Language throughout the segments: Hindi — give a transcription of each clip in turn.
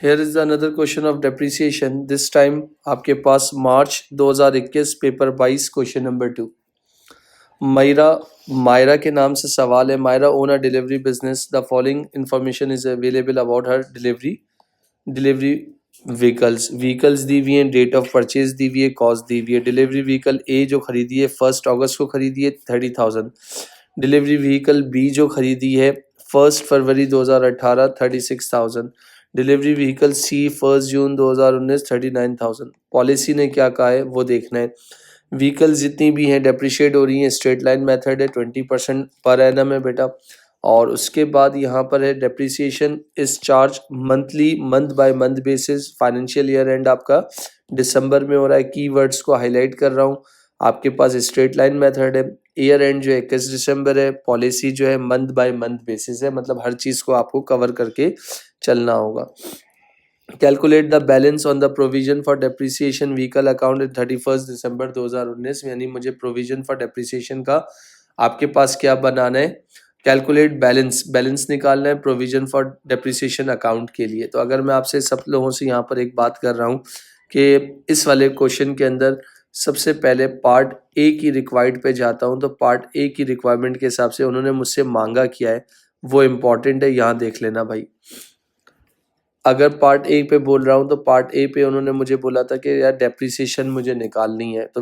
Here is another question of depreciation. This time आपके पास March 2021 paper 22 question number 2। Maira के नाम से सवाल है। Maira own a delivery business. The following information is available about her delivery vehicles दी हुई हैं, डेट ऑफ परचेज दी हुई है, कॉस्ट दी हुई है। डिलीवरी व्हीकल ए जो खरीदी है 1 अगस्त को खरीदी है 30,000। डिलीवरी व्हीकल बी जो खरीदी है 1 फरवरी 2018 36,000। डिलीवरी व्हीकल सी 1 जून 2019 39,000। पॉलिसी ने क्या कहा है वो देखना है। व्हीकल जितनी भी हैं डेप्रिशिएट हो रही हैं, स्ट्रेट लाइन मेथड है, 20% पर एनम है बेटा। और उसके बाद यहाँ पर है डेप्रिसिएशन इस charge monthly, month by month basis. Financial year and आपका दिसंबर में हो रहा है। कीवर्ड्स को हाईलाइट कर रहा हूँ। आपके पास स्ट्रेट लाइन मेथड है। ईयर एंड जो है 21 दिसंबर है। पॉलिसी जो है मंथ बाय मंथ बेसिस है, मतलब हर चीज़ को आपको कवर करके चलना होगा। Calculate the balance on the provision for depreciation vehicle account at 31 December 2019। यानी मुझे प्रोविजन फॉर डेप्रिसिएशन का आपके पास क्या बनाना है, कैलकुलेट बैलेंस निकालना है प्रोविजन फॉर डेप्रिसिएशन अकाउंट के लिए। तो अगर मैं आपसे सब लोगों से यहाँ पर एक बात कर रहा हूँ कि इस वाले क्वेश्चन के अंदर सबसे पहले पार्ट ए की रिक्वायर्ड पे जाता हूँ। तो पार्ट ए की रिक्वायरमेंट के हिसाब से उन्होंने मुझसे मांगा किया है, वो इम्पॉर्टेंट है, यहाँ देख लेना भाई। अगर पार्ट ए पे बोल रहा हूँ तो पार्ट ए पे उन्होंने मुझे बोला था कि यार डेप्रिसिएशन मुझे निकालनी है। तो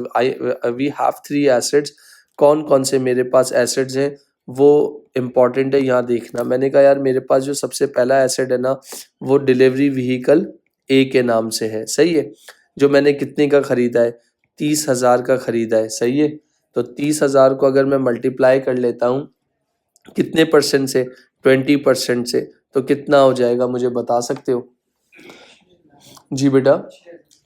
वी हैव 3 एसेट्स। कौन कौन से मेरे पास एसेट्स हैं वो इम्पॉर्टेंट है, यहाँ देखना। मैंने कहा यार मेरे पास जो सबसे पहला एसेट है ना वो डिलीवरी व्हीकल ए के नाम से है, सही है। जो मैंने कितने का खरीदा है, 30,000 का खरीदा है, सही है। तो 30,000 को अगर मैं मल्टीप्लाई कर लेता हूँ कितने परसेंट से, 20% से, तो कितना हो जाएगा मुझे बता सकते हो? जी बेटा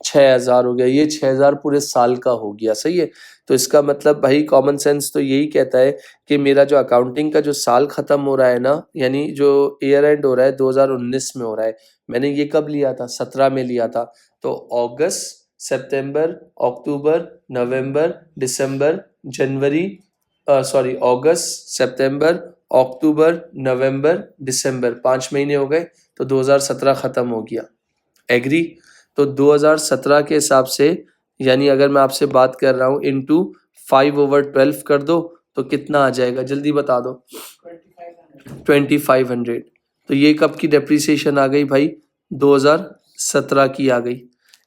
6,000 हो गया। ये 6,000 पूरे साल का हो गया, सही है। तो इसका मतलब भाई कॉमन सेंस तो यही कहता है कि मेरा जो अकाउंटिंग का जो साल खत्म हो रहा है ना, यानी जो ईयर एंड हो रहा है 2019 में हो रहा है। मैंने ये कब लिया था, 17 में लिया था। तो अगस्त, सितंबर, अक्टूबर, नवंबर, दिसंबर, जनवरी, सॉरी अगस्त, सितंबर, अक्टूबर, नवंबर, दिसंबर, 5 महीने हो गए। तो 2017 खत्म हो गया, एग्री। तो 2017 के हिसाब से, यानी अगर मैं आपसे बात कर रहा हूँ इंटू 5/12 कर दो तो कितना आ जाएगा, जल्दी बता दो। 2500। तो ये कब की डेप्रिसिएशन आ गई भाई, 2017 की आ गई।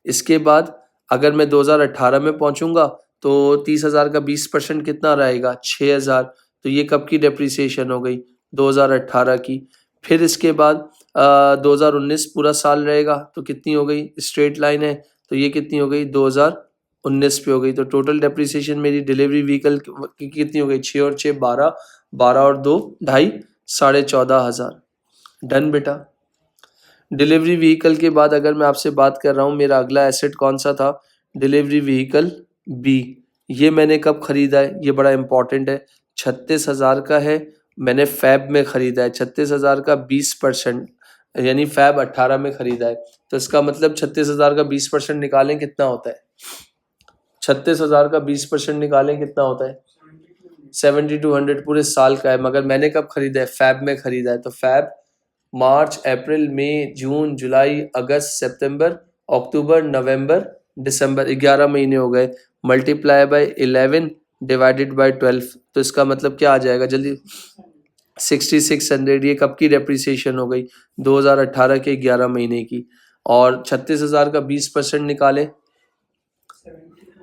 इसके बाद अगर मैं 2018 में पहुंचूंगा तो 30,000 का 20% कितना रहेगा, 6,000। तो ये कब की डेप्रिसिएशन हो गई, 2018 की। फिर इसके बाद 2019 पूरा साल रहेगा तो कितनी हो गई, स्ट्रेट लाइन है तो ये कितनी हो गई, 2019 पे हो गई। तो टोटल डेप्रिसिएशन मेरी डिलीवरी व्हीकल की कितनी हो गई, 6 और 6 12, 12 और 2 ढाई, 14,500। डन बेटा। डिलीवरी व्हीकल के बाद अगर मैं आपसे बात कर रहा हूँ मेरा अगला एसेट कौन सा था, डिलीवरी व्हीकल बी। ये मैंने कब खरीदा है, ये बड़ा इंपॉर्टेंट है। 36,000 का है, मैंने फैब में खरीदा है। 36,000 का 20%, यानी फैब 18 में खरीदा है। तो इसका मतलब 36,000 का 20% निकालें कितना होता है, 36,000 का 20% निकालें कितना होता है, 7200 पूरे साल का है। मगर मैंने कब खरीदा है, फैब में खरीदा है। तो फैब मार्च, अप्रैल, मई, जून, जुलाई, अगस्त, सितंबर, अक्टूबर, नवंबर, दिसंबर, 11 महीने हो गए। Multiply by 11 divided by 12। तो इसका मतलब क्या आ जाएगा जल्दी, 6600। ये कब की डेप्रिसिएशन हो गई, 2018 के 11 महीने की। और 36,000 का 20% निकाले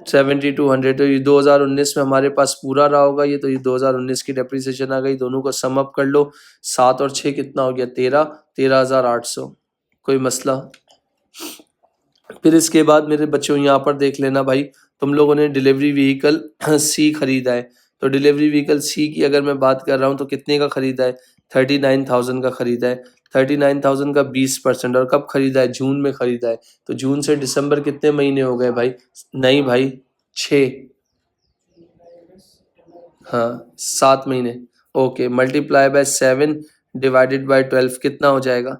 7200। तो ये 2019 में हमारे पास पूरा रहा होगा ये। तो ये 2019 की डेप्रिसिएशन आ गई। दोनों को सम अप कर लो, 7 और 6 कितना हो गया, 13,800। कोई मसला? फिर इसके बाद मेरे बच्चों यहाँ पर देख लेना भाई, तुम लोगों ने डिलीवरी व्हीकल सी खरीदा है। तो डिलीवरी व्हीकल सी की अगर मैं बात कर रहा हूँ तो कितने का खरीदा है, 39,000 का खरीदा है। 39,000 का 20%, और कब खरीदा है, जून में खरीदा है। तो जून से दिसंबर कितने महीने हो गए भाई, नहीं भाई 6, हाँ 7 महीने। Okay, multiply by 7 divided by 12 कितना हो जाएगा,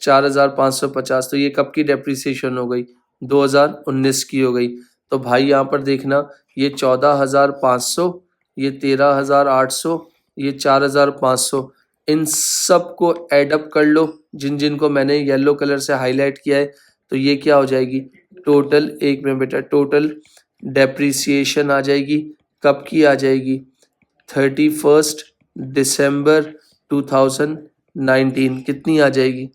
4,550। तो ये कब की डेप्रिसिएशन हो गई, 2019 की हो गई। तो भाई यहाँ पर देखना, ये 14,500, ये 13,800, ये 4,500। इन सब को एडअप कर लो, जिन जिन को मैंने येलो कलर से हाईलाइट किया है, तो ये क्या हो जाएगी टोटल, एक मिनट बेटा, टोटल डेप्रिसिएशन आ जाएगी, कब की आ जाएगी 31 दिसंबर 2019, कितनी आ जाएगी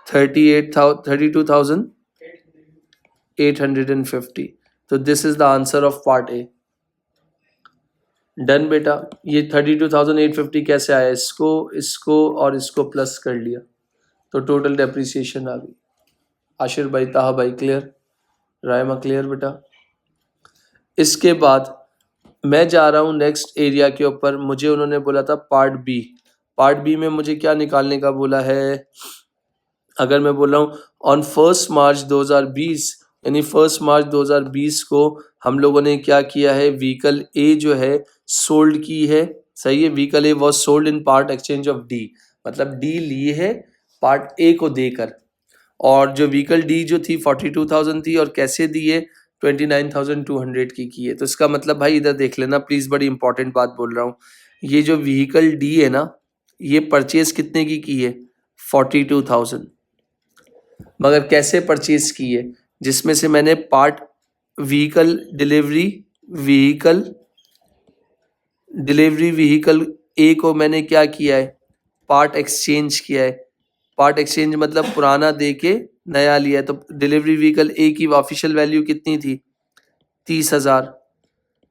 32,850। तो this is the answer of part A. Done बेटा। ये 32,850 कैसे आया, इसको इसको और इसको प्लस कर लिया तो टोटल डेप्रिसिएशन आ गई। आशिर भाई, ताहा भाई क्लियर, रायमा क्लियर बेटा। इसके बाद मैं जा रहा हूँ नेक्स्ट एरिया के ऊपर। मुझे उन्होंने बोला था पार्ट बी। पार्ट बी में मुझे क्या निकालने का बोला है, अगर मैं बोल रहा हूँ ऑन 1 मार्च 2020, यानी 1 मार्च 2020 को हम लोगों ने क्या किया है, व्हीकल ए जो है सोल्ड की है, सही है। Vehicle A was sold in part exchange of D, मतलब डी ली है पार्ट ए को देकर, और जो व्हीकल डी जो थी 42,000 थी, और कैसे दी है 29,200 की है। तो इसका मतलब भाई इधर देख लेना प्लीज, बड़ी इंपॉर्टेंट बात बोल रहा हूँ। ये जो व्हीकल डी है ना, ये परचेज कितने की है 42,000, मगर कैसे परचेज की है, जिसमें से मैंने पार्ट व्हीकल डिलीवरी व्हीकल ए को मैंने क्या किया है, पार्ट एक्सचेंज किया है। पार्ट एक्सचेंज मतलब पुराना दे के नया लिया है। तो डिलीवरी व्हीकल ए की ऑफिशियल वैल्यू कितनी थी 30,000,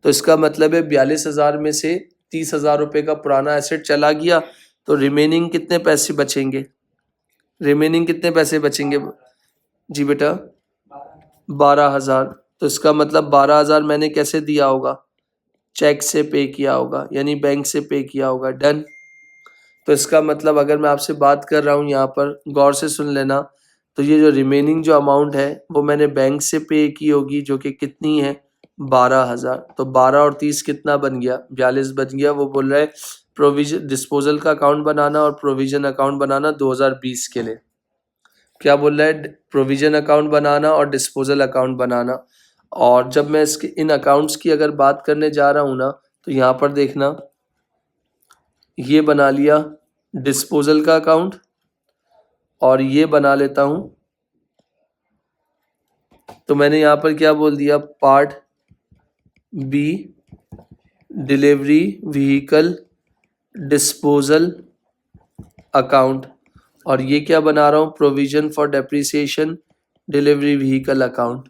तो इसका मतलब है 42,000 में से 30,000 रुपये का पुराना एसेट चला गया, तो रिमेनिंग कितने पैसे बचेंगे, रिमेनिंग कितने पैसे बचेंगे जी बेटा 12,000। तो इसका मतलब 12,000 मैंने कैसे दिया होगा, चेक से पे किया होगा, यानी बैंक से पे किया होगा। डन। तो इसका मतलब अगर मैं आपसे बात कर रहा हूँ यहाँ पर, गौर से सुन लेना, तो ये जो रिमेनिंग जो अमाउंट है वो मैंने बैंक से पे की होगी, जो कि कितनी है 12,000। तो 12 और 30 कितना बन गया 42 बन गया। वो बोल रहा है प्रोविजन डिस्पोजल का अकाउंट बनाना और प्रोविजन अकाउंट बनाना 2020 के लिए। क्या बोल रहा है, प्रोविजन अकाउंट बनाना और डिस्पोजल अकाउंट बनाना। और जब मैं इसके इन अकाउंट्स की अगर बात करने जा रहा हूँ ना, तो यहाँ पर देखना, ये बना लिया डिस्पोजल का अकाउंट, और ये बना लेता हूँ। तो मैंने यहाँ पर क्या बोल दिया, part B delivery vehicle disposal account, और ये क्या बना रहा हूँ, provision for depreciation delivery vehicle account.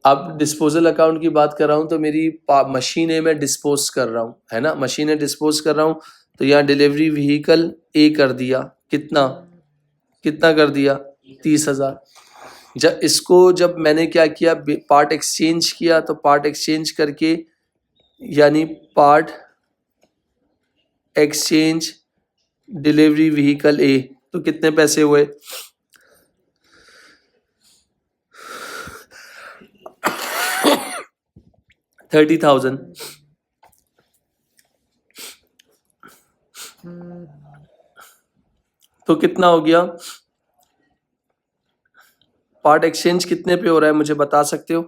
अब डिस्पोजल अकाउंट की बात कर रहा हूँ, तो मेरी मशीनें मैं डिस्पोज कर रहा हूँ, है ना, मशीनें डिस्पोज कर रहा हूँ। तो यहाँ डिलीवरी व्हीकल ए कर दिया, कितना कितना कर दिया 30,000। जब मैंने क्या किया, पार्ट एक्सचेंज किया, तो पार्ट एक्सचेंज करके, यानी पार्ट एक्सचेंज डिलीवरी व्हीकल ए, तो कितने पैसे हुए 30,000। तो कितना हो गया, पार्ट एक्सचेंज कितने पे हो रहा है मुझे बता सकते हो?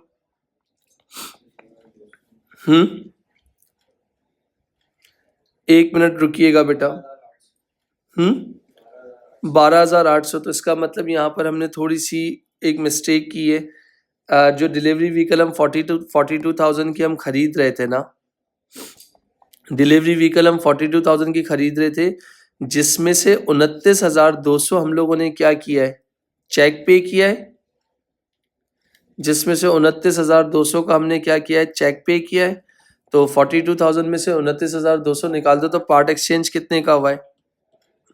एक मिनट रुकिएगा बेटा। 12,800। तो इसका मतलब यहाँ पर हमने थोड़ी सी एक मिस्टेक की है। जो डिलीवरी व्हीकल हम 42,000 की हम खरीद रहे थे ना, डिलीवरी व्हीकल हम 42,000 की खरीद रहे थे, जिसमें से 29,200 हम लोगों ने क्या किया है, चेक पे किया है। जिसमें से 29,200 का हमने क्या किया है, चेक पे किया है। तो 42,000 में से 29,200 निकाल दो, तो पार्ट एक्सचेंज कितने का हुआ है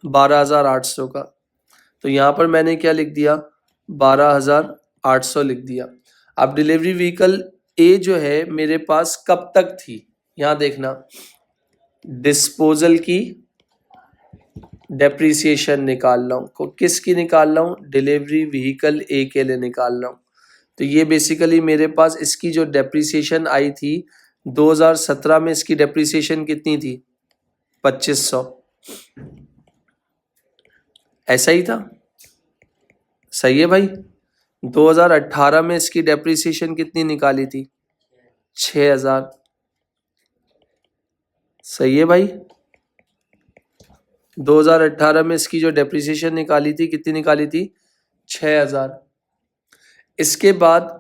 12,800 का। तो यहाँ पर मैंने क्या लिख दिया 12,800 लिख दिया। अब डिलीवरी व्हीकल ए जो है मेरे पास कब तक थी, यहाँ देखना, डिस्पोजल की डेप्रिसिएशन निकाल रहा हूँ। किसकी निकाल रहा हूँ, डिलीवरी व्हीकल ए के लिए निकाल रहा हूँ। तो ये बेसिकली मेरे पास इसकी जो डेप्रिसिएशन आई थी 2017 में, इसकी डेप्रिसिएशन कितनी थी 2500, ऐसा ही था, सही है भाई। 2018 में इसकी डेप्रिसिएशन कितनी निकाली थी 6,000, सही है भाई। 2018 में इसकी जो डेप्रिसिएशन निकाली थी कितनी निकाली थी? 6000। इसके बाद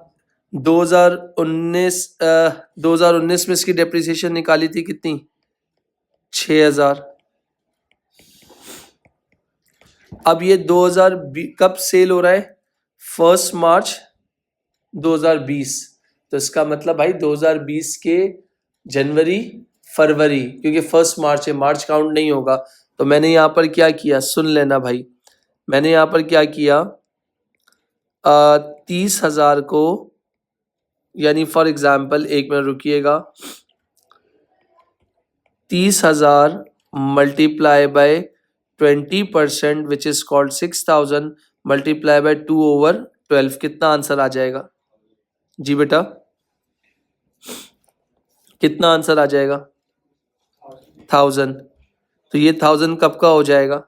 2019 2019 में इसकी डेप्रिसिएशन निकाली थी कितनी? 6000। अब ये 2020 कब सेल हो रहा है? 1 मार्च 2020। तो इसका मतलब भाई 2020 के जनवरी फरवरी, क्योंकि 1 मार्च है, मार्च काउंट नहीं होगा। तो मैंने यहाँ पर क्या किया, सुन लेना भाई, मैंने यहाँ पर क्या किया, 30,000 को, यानी फॉर एग्जाम्पल, एक मिनट रुकिएगा, 30,000 multiply by 20% which is called 6,000 multiply by 2/12, कितना आंसर आ जाएगा? जी बेटा, कितना आंसर आ जाएगा? 1000। तो ये 1000 कब का हो जाएगा?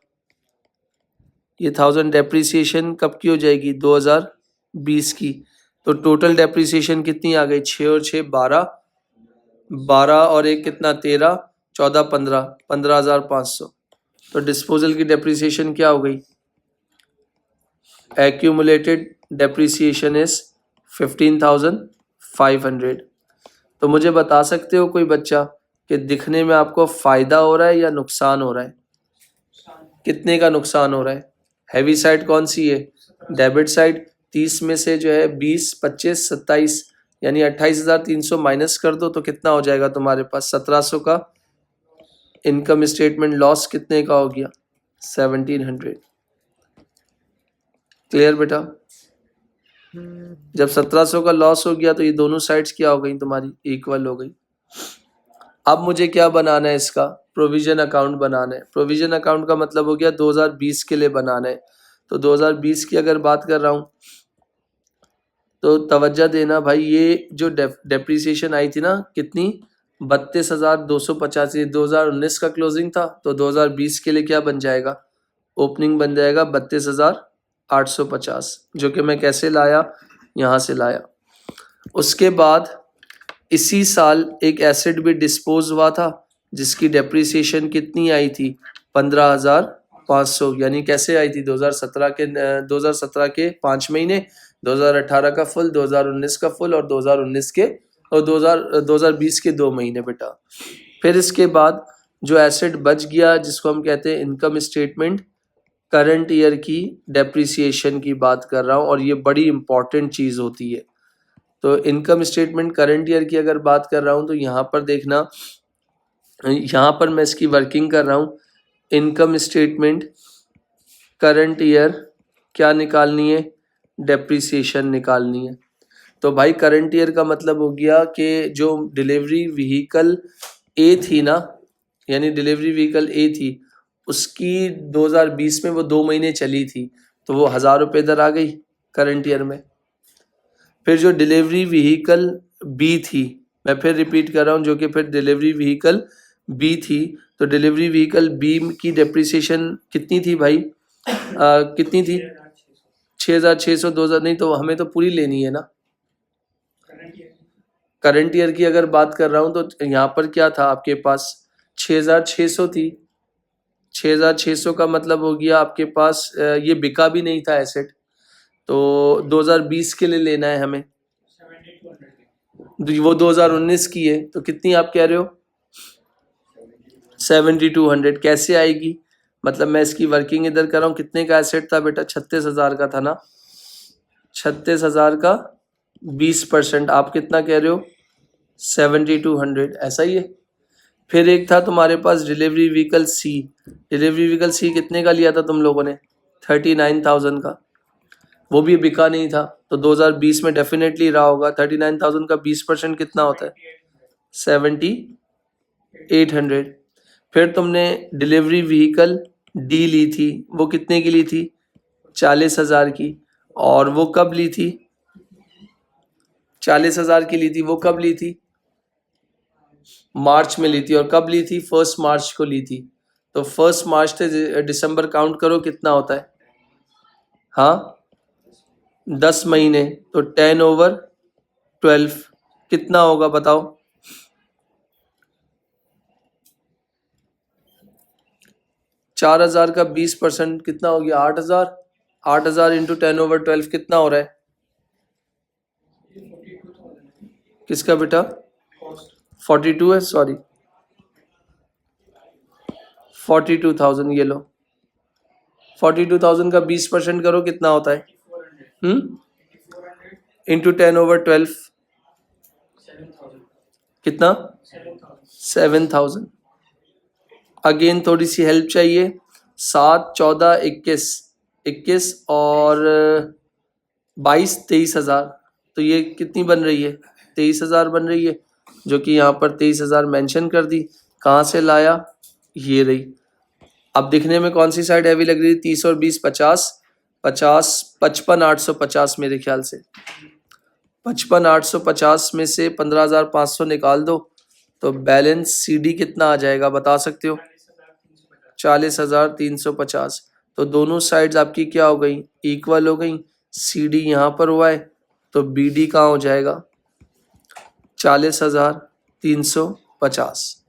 ये 1000 डेप्रिसिएशन कब की हो जाएगी? 2020 की। तो टोटल डेप्रिसिएशन कितनी आ गई? 6 और 6 12, 12 और एक कितना 13, 14 15, 15,500। तो डिस्पोजल की डेप्रिसिएशन क्या हो गई? Accumulated depreciation is 15,500। तो मुझे बता सकते हो कोई बच्चा कि दिखने में आपको फायदा हो रहा है या नुकसान हो रहा है? कितने का नुकसान हो रहा है? हैवी साइड कौन सी है? Debit side. 30 में से जो है 20, 25, 27, यानी 28,300 माइनस कर दो तो कितना हो जाएगा तुम्हारे पास? 1700 का। इनकम स्टेटमेंट लॉस कितने का हो गया? 1700। क्लियर बेटा? जब 1700 का लॉस हो गया तो ये दोनों साइड्स क्या हो गई तुम्हारी? इक्वल हो गई। अब मुझे क्या बनाना है? इसका प्रोविजन अकाउंट बनाना है। प्रोविजन अकाउंट का मतलब हो गया 2020 के लिए बनाना है। तो 2020 की अगर बात कर रहा हूँ तो तवज्जो देना भाई, ये जो डेप्रिसिएशन आई थी ना, कितनी? 32,285। 2019 का क्लोजिंग था, तो 2020 के लिए क्या बन जाएगा? ओपनिंग बन जाएगा 32,850, जो कि मैं कैसे लाया? यहाँ से लाया। उसके बाद इसी साल एक एसेट भी डिस्पोज हुआ था जिसकी डेप्रिसिएशन कितनी आई थी? 15,500। यानी कैसे आई थी? 2017 के 5 महीने, 2018 का फुल, 2019 का फुल, और 2019 के और 2020 के 2 महीने बेटा। फिर इसके बाद जो एसेट बच गया, जिसको हम कहते हैं इनकम स्टेटमेंट करंट ईयर की डेप्रिसिएशन की बात कर रहा हूँ, और ये बड़ी इंपॉर्टेंट चीज़ होती है। तो इनकम स्टेटमेंट करंट ईयर की अगर बात कर रहा हूँ तो यहाँ पर देखना, यहाँ पर मैं इसकी वर्किंग कर रहा हूँ। इनकम स्टेटमेंट करंट ईयर क्या निकालनी है? डेप्रिसिएशन निकालनी है। तो भाई करंट ईयर का मतलब हो गया कि जो डिलीवरी व्हीकल ए थी ना, यानी डिलीवरी व्हीकल ए थी, उसकी 2020 में वो 2 महीने चली थी, तो वो 1000 रुपये इधर आ गई करंट ईयर में। फिर जो डिलीवरी व्हीकल बी थी, मैं फिर रिपीट कर रहा हूँ, जो कि फिर डिलीवरी व्हीकल बी थी, तो डिलीवरी व्हीकल बी की डेप्रिसिएशन कितनी थी भाई? कितनी थी? 6,600। 2000 नहीं, तो हमें तो पूरी लेनी है ना। करंट ईयर की अगर बात कर रहा हूँ तो यहाँ पर क्या था आपके पास? 6,600 थी। 6,600 का मतलब हो गया आपके पास, ये बिका भी नहीं था एसेट, तो 2020 के लिए लेना है हमें। वो 2019 की है, तो कितनी आप कह रहे हो? 7,200। कैसे आएगी? मतलब मैं इसकी वर्किंग इधर कर रहा हूँ। कितने का एसेट था बेटा? 36,000 का था ना। 36,000 का 20%, आप कितना कह रहे हो? 7,200। ऐसा ही है। फिर एक था तुम्हारे पास डिलीवरी व्हीकल सी। डिलीवरी व्हीकल सी कितने का लिया था तुम लोगों ने? 39,000 का। वो भी बिका नहीं था, तो 2020 में डेफिनेटली रहा होगा। 39,000 का 20% कितना होता है? 7,800। फिर तुमने डिलीवरी व्हीकल डी ली थी, वो कितने की ली थी? 40,000 की। और वो कब ली थी? 40,000 की ली थी। वो कब ली थी? मार्च में ली थी। और कब ली थी? 1 मार्च को ली थी। तो 1 मार्च से दिसंबर काउंट करो, कितना होता है? हाँ, 10 महीने, तो 10/12 कितना होगा बताओ? 4000 का 20% कितना हो गया? 8000। 8000 इंटू 10/12 कितना हो रहा है? किसका बेटा? 42 है, सॉरी 42,000। ये लो 42,000 का 20% करो कितना होता है? इंटू 10/12 कितना? 7,000। अगेन थोड़ी सी हेल्प चाहिए। 7, 14, 21, 21 और 22, 23,000। तो ये कितनी बन रही है? 23,000 बन रही है, जो कि यहाँ पर 23,000 मेंशन कर दी। कहाँ से लाया? ये रही। अब दिखने में कौन सी साइड हैवी लग रही है? 30 और 20 50, 50 55,850 मेरे ख्याल से। 55,850 में से 15,500 निकाल दो तो बैलेंस CD कितना आ जाएगा, बता सकते हो? 40,350। तो दोनों साइड्स आपकी क्या हो गई? इक्वल हो गई। CD यहाँ पर हुआ है तो BD कहाँ हो जाएगा? 40,350।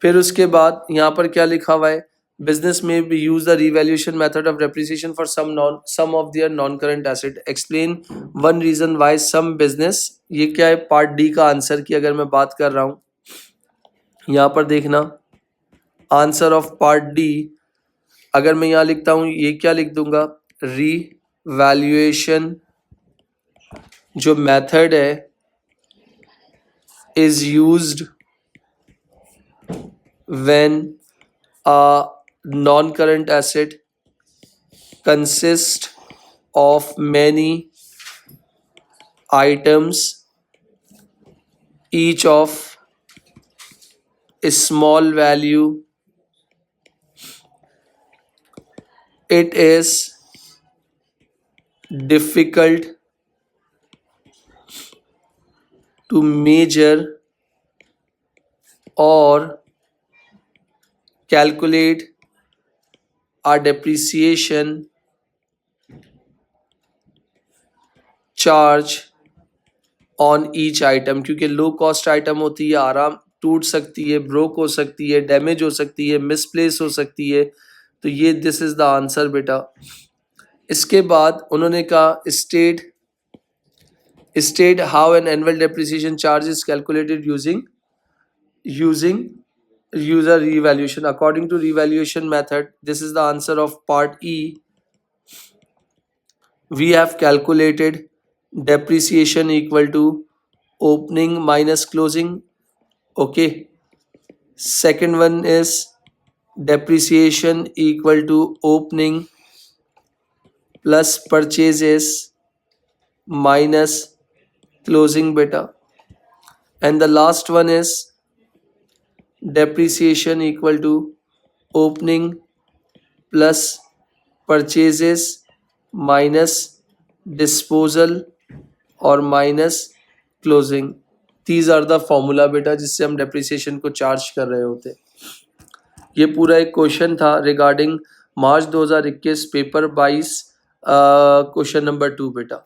फिर उसके बाद यहाँ पर क्या लिखा हुआ है? बिजनेस में be use the revaluation method of depreciation for some of their non current asset. Explain one reason why some business. ये क्या है? पार्ट डी का आंसर की अगर मैं बात कर रहा हूँ, यहाँ पर देखना आंसर ऑफ पार्ट डी। अगर मैं यहाँ लिखता हूँ, ये क्या लिख दूंगा? रिवैल्यूएशन जो मेथड है is used when a non-current asset consists of many items, each of a small value. It is difficult to measure or calculate a depreciation charge on each item। क्योंकि लो कॉस्ट आइटम होती है, आराम टूट सकती है, ब्रोक हो सकती है, डैमेज हो सकती है, मिसप्लेस हो सकती है। तो ये दिस इज द आंसर बेटा। इसके बाद उन्होंने कहा state how an annual depreciation charge is calculated using user revaluation according to revaluation method. This is the answer of part E. We have calculated depreciation equal to opening minus closing. Okay, second one is depreciation equal to opening plus purchases minus closing beta, and the last one is depreciation equal to opening plus purchases minus disposal और minus closing. these are the formula बेटा जिससे हम डेप्रिसिएशन को चार्ज कर रहे होते। ये पूरा एक क्वेश्चन था रिगार्डिंग मार्च 2021 पेपर 22 क्वेश्चन नंबर 2 बेटा।